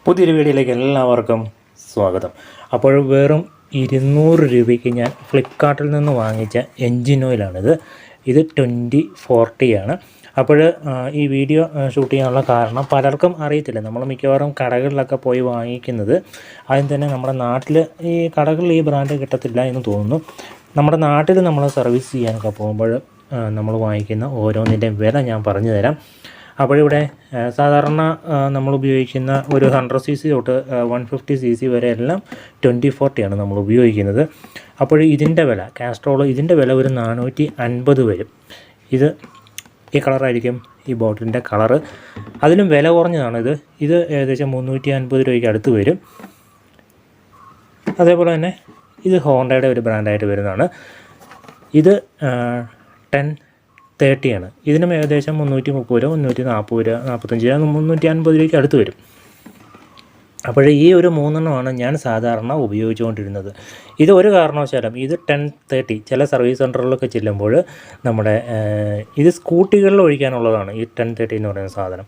പുതിയൊരു വീഡിയോയിലേക്ക് എല്ലാവർക്കും സ്വാഗതം. അപ്പോൾ വെറും 200 രൂപയ്ക്ക് ഞാൻ ഫ്ലിപ്കാർട്ടിൽ നിന്ന് വാങ്ങിച്ച എൻജിൻ ഓയിലാണിത്. ഇത് 2040 ആണ്. അപ്പോൾ ഈ വീഡിയോ ഷൂട്ട് ചെയ്യാനുള്ള കാരണം പലർക്കും അറിയത്തില്ല. നമ്മൾ മിക്കവാറും കടകളിലൊക്കെ പോയി വാങ്ങിക്കുന്നത് ആദ്യം തന്നെ നമ്മുടെ നാട്ടിൽ ഈ കടകളിൽ ഈ ബ്രാൻഡ് കിട്ടത്തില്ല എന്ന് തോന്നുന്നു. നമ്മുടെ നാട്ടിൽ നമ്മൾ സർവീസ് ചെയ്യാനൊക്കെ പോകുമ്പോൾ നമ്മൾ വാങ്ങിക്കുന്ന ഓരോന്നിൻ്റെയും വില ഞാൻ പറഞ്ഞു തരാം. അപ്പോഴിവിടെ സാധാരണ നമ്മൾ ഉപയോഗിക്കുന്ന ഒരു 100 cc തൊട്ട് 150 cc വരെ എല്ലാം 2040 ആണ് നമ്മൾ ഉപയോഗിക്കുന്നത്. അപ്പോൾ ഇതിൻ്റെ വില കാസ്ട്രോൾ ഇതിൻ്റെ വില ഒരു 450 വരും. ഇത് ഈ കളറായിരിക്കും ഈ ബോട്ടിലിൻ്റെ കളറ്. അതിലും വില കുറഞ്ഞതാണിത്. ഇത് ഏകദേശം 350 രൂപയ്ക്ക് അടുത്ത് വരും. അതേപോലെ തന്നെ ഇത് ഹോണ്ടയുടെ ഒരു ബ്രാൻഡായിട്ട് വരുന്നതാണ്. ഇത് 1030 ആണ്. ഇതിനും ഏകദേശം 330 രൂപ 340 രൂപ 45 രൂപ 350 രൂപയ്ക്ക് അടുത്ത് വരും. അപ്പോൾ ഈ ഒരു 3 ഞാൻ സാധാരണ ഉപയോഗിച്ചുകൊണ്ടിരുന്നത്. ഇത് ഒരു കാരണവശാലും ഇത് 1030 ചില സർവീസ് സെൻറ്ററുകളിലൊക്കെ ചെല്ലുമ്പോൾ നമ്മുടെ ഇത് സ്കൂട്ടികളിൽ ഒഴിക്കാനുള്ളതാണ് ഈ 1030 എന്ന് പറയുന്ന സാധനം.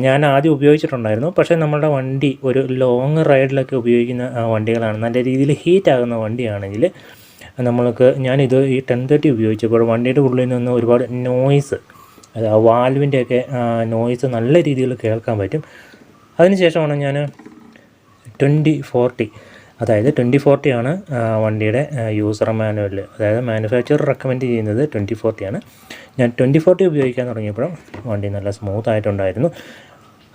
ഞാൻ ആദ്യം ഉപയോഗിച്ചിട്ടുണ്ടായിരുന്നു. പക്ഷേ നമ്മളുടെ വണ്ടി ഒരു ലോങ് റൈഡിലൊക്കെ ഉപയോഗിക്കുന്ന വണ്ടികളാണ്, നല്ല രീതിയിൽ ഹീറ്റ് ആകുന്ന വണ്ടിയാണെങ്കിൽ ഞാനിത് ഈ 1030 ഉപയോഗിച്ചപ്പോൾ വണ്ടിയുടെ ഉള്ളിൽ നിന്ന് ഒരുപാട് നോയ്സ്, അത് വാൽവിൻ്റെയൊക്കെ നോയ്സ് നല്ല രീതിയിൽ കേൾക്കാൻ പറ്റും. അതിനുശേഷമാണ് ഞാൻ 2040 അതായത് 2040 ആണ് വണ്ടിയുടെ യൂസർ മാനുവൽ, അതായത് മാനുഫാക്ചർ റെക്കമെൻഡ് ചെയ്യുന്നത് 2040 ആണ്. ഞാൻ 2040 ഉപയോഗിക്കാൻ തുടങ്ങിയപ്പോഴും വണ്ടി നല്ല സ്മൂത്ത് ആയിട്ടുണ്ടായിരുന്നു.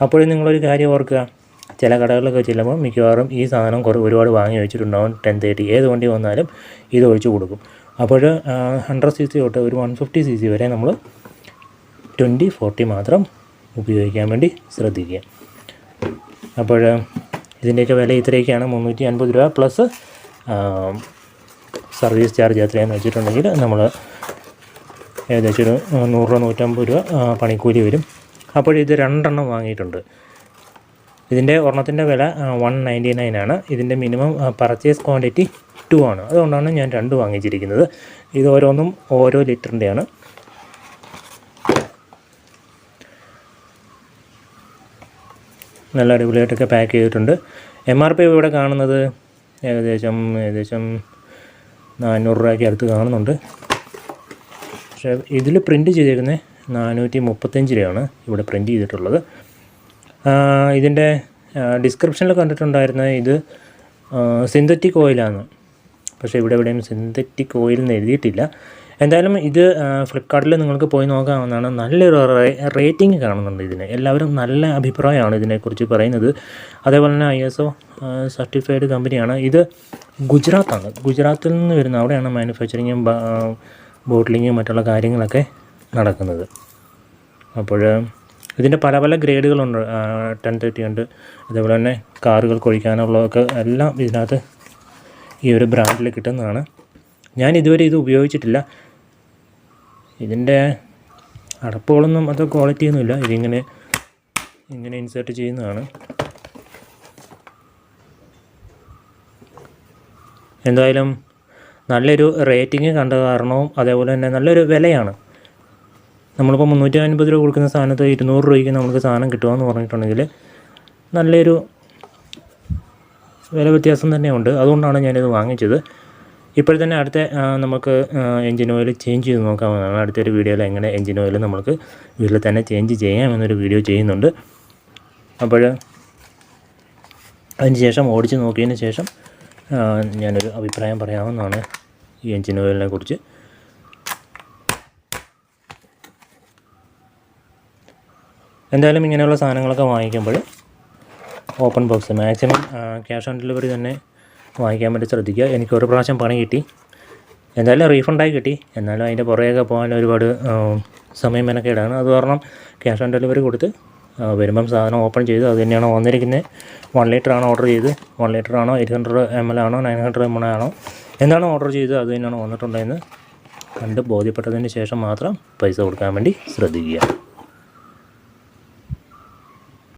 അപ്പോഴും നിങ്ങളൊരു കാര്യം ഓർക്കുക, ചില കടകളിലൊക്കെ ചെല്ലുമ്പോൾ മിക്കവാറും ഈ സാധനം ഒരുപാട് വാങ്ങി വെച്ചിട്ടുണ്ടാകും. 1030 ഏത് വണ്ടി വന്നാലും ഇത് ഒഴിച്ചു കൊടുക്കും. അപ്പോൾ 100 cc തൊട്ട് ഒരു 150 cc വരെ നമ്മൾ 2040 മാത്രം ഉപയോഗിക്കാൻ വേണ്ടി ശ്രദ്ധിക്കുക. അപ്പോൾ ഇതിൻ്റെയൊക്കെ വില ഇത്രയൊക്കെയാണ്, 350 രൂപ പ്ലസ് സർവീസ് ചാർജ് എത്രയാണെന്ന് വെച്ചിട്ടുണ്ടെങ്കിൽ നമ്മൾ ഏകദേശം ഒരു 100 രൂപ 150 രൂപ പണിക്കൂലി വരും. അപ്പോൾ ഇത് 2 വാങ്ങിയിട്ടുണ്ട്. ഇതിൻ്റെ ഒരെണ്ണത്തിൻ്റെ വില 199 ആണ്. ഇതിൻ്റെ മിനിമം പർച്ചേസ് ക്വാണ്ടിറ്റി 2 ആണ്. അതുകൊണ്ടാണ് ഞാൻ 2 വാങ്ങിച്ചിരിക്കുന്നത്. ഇത് ഓരോന്നും ഓരോ ലിറ്ററിൻ്റെയാണ്. നല്ല അടിപൊളിയായിട്ടൊക്കെ പാക്ക് ചെയ്തിട്ടുണ്ട്. MRP ഇവിടെ കാണുന്നത് ഏകദേശം 400 രൂപയ്ക്ക് അടുത്ത് കാണുന്നുണ്ട്. പക്ഷേ ഇതിൽ പ്രിൻറ്റ് ചെയ്തിരിക്കുന്നത് 435 രൂപയാണ് ഇവിടെ പ്രിൻറ്റ് ചെയ്തിട്ടുള്ളത്. ഇതിൻ്റെ ഡിസ്ക്രിപ്ഷനിൽ കണ്ടിട്ടുണ്ടായിരുന്നത് ഇത് സിന്തറ്റിക് ഓയിലാണ്. പക്ഷേ ഇവിടെ എവിടെയും സിന്തറ്റിക് ഓയിൽ എന്ന് എഴുതിയിട്ടില്ല. എന്തായാലും ഇത് ഫ്ലിപ്കാർട്ടിൽ നിങ്ങൾക്ക് പോയി നോക്കാവുന്നതാണ്. നല്ലൊരു റേറ്റിംഗ് കാണുന്നുണ്ട് ഇതിന്. എല്ലാവരും നല്ല അഭിപ്രായമാണ് ഇതിനെക്കുറിച്ച് പറയുന്നത്. അതേപോലെ തന്നെ ISO സർട്ടിഫൈഡ് കമ്പനിയാണ്. ഇത് ഗുജറാത്താണ്. ഗുജറാത്തിൽ നിന്ന് വരുന്ന അവിടെയാണ് മാനുഫാക്ചറിങ്ങും ബോട്ടിലിങ്ങും മറ്റുള്ള കാര്യങ്ങളൊക്കെ നടക്കുന്നത്. അപ്പോൾ ഇതിൻ്റെ പല പല ഗ്രേഡുകളുണ്ട്. 1030 ഉണ്ട്. അതേപോലെ തന്നെ കാറുകൾക്ക് ഒഴിക്കാനുള്ളതൊക്കെ എല്ലാം ഇതിനകത്ത് ഈ ഒരു ബ്രാൻഡിൽ കിട്ടുന്നതാണ്. ഞാൻ ഇതുവരെ ഇത് ഉപയോഗിച്ചിട്ടില്ല. ഇതിൻ്റെ അടപ്പുകളൊന്നും അത്ര ക്വാളിറ്റിയൊന്നുമില്ല. ഇങ്ങനെ ഇൻസേർട്ട് ചെയ്യുന്നതാണ്. എന്തായാലും നല്ലൊരു റേറ്റിംഗ് കണ്ട കാരണവും അതേപോലെ തന്നെ നല്ലൊരു വിലയാണ്. നമ്മളിപ്പോൾ 350 രൂപ കൊടുക്കുന്ന സാധനത്ത് 200 രൂപയ്ക്ക് നമുക്ക് സാധനം കിട്ടുകയെന്ന് പറഞ്ഞിട്ടുണ്ടെങ്കിൽ നല്ലൊരു വില വ്യത്യാസം തന്നെയുണ്ട്. അതുകൊണ്ടാണ് ഞാനിത് വാങ്ങിച്ചത്. ഇപ്പോൾ തന്നെ അടുത്ത നമുക്ക് എൻജിൻ ഓയിൽ ചേഞ്ച് ചെയ്ത് നോക്കാവുന്നതാണ്. അടുത്തൊരു വീഡിയോയിൽ എങ്ങനെ എൻജിൻ ഓയിൽ നമുക്ക് വീട്ടിൽ തന്നെ ചേഞ്ച് ചെയ്യാമെന്നൊരു വീഡിയോ ചെയ്യുന്നുണ്ട്. അപ്പോൾ അതിന് ശേഷം ഓടിച്ച് നോക്കിയതിന് ശേഷം ഞാനൊരു അഭിപ്രായം പറയാവുന്നതാണ് ഈ എൻജിൻ ഓയിലിനെ കുറിച്ച്. എന്തായാലും ഇങ്ങനെയുള്ള സാധനങ്ങളൊക്കെ വാങ്ങിക്കുമ്പോൾ open box maximum cash on delivery തന്നെ വാങ്ങിക്കാൻ വേണ്ടി ശ്രദ്ധിക്കുക. എനിക്ക് ഒരു പ്രാവശ്യം പണി കിട്ടി, എന്തായാലും റീഫണ്ടായി കിട്ടി. എന്നാലും അതിൻ്റെ പുറകെയൊക്കെ പോകാൻ ഒരുപാട് സമയം മെനക്കേടാണ്. അത് കാരണം ക്യാഷ് ഓൺ ഡെലിവറി കൊടുത്ത് വരുമ്പം സാധനം ഓപ്പൺ ചെയ്ത് അത് തന്നെയാണോ വന്നിരിക്കുന്നത്, 1 ലിറ്റർ ആണോ ഓർഡർ ചെയ്ത്, 1 ലിറ്റർ ആണോ 800 ml ആണോ 900 ml ആണോ എന്താണോ ഓർഡർ ചെയ്ത് അത് തന്നെയാണോ വന്നിട്ടുണ്ടെന്ന് കണ്ട് ബോധ്യപ്പെട്ടതിന് ശേഷം മാത്രം പൈസ കൊടുക്കാൻ വേണ്ടി ശ്രദ്ധിക്കുക.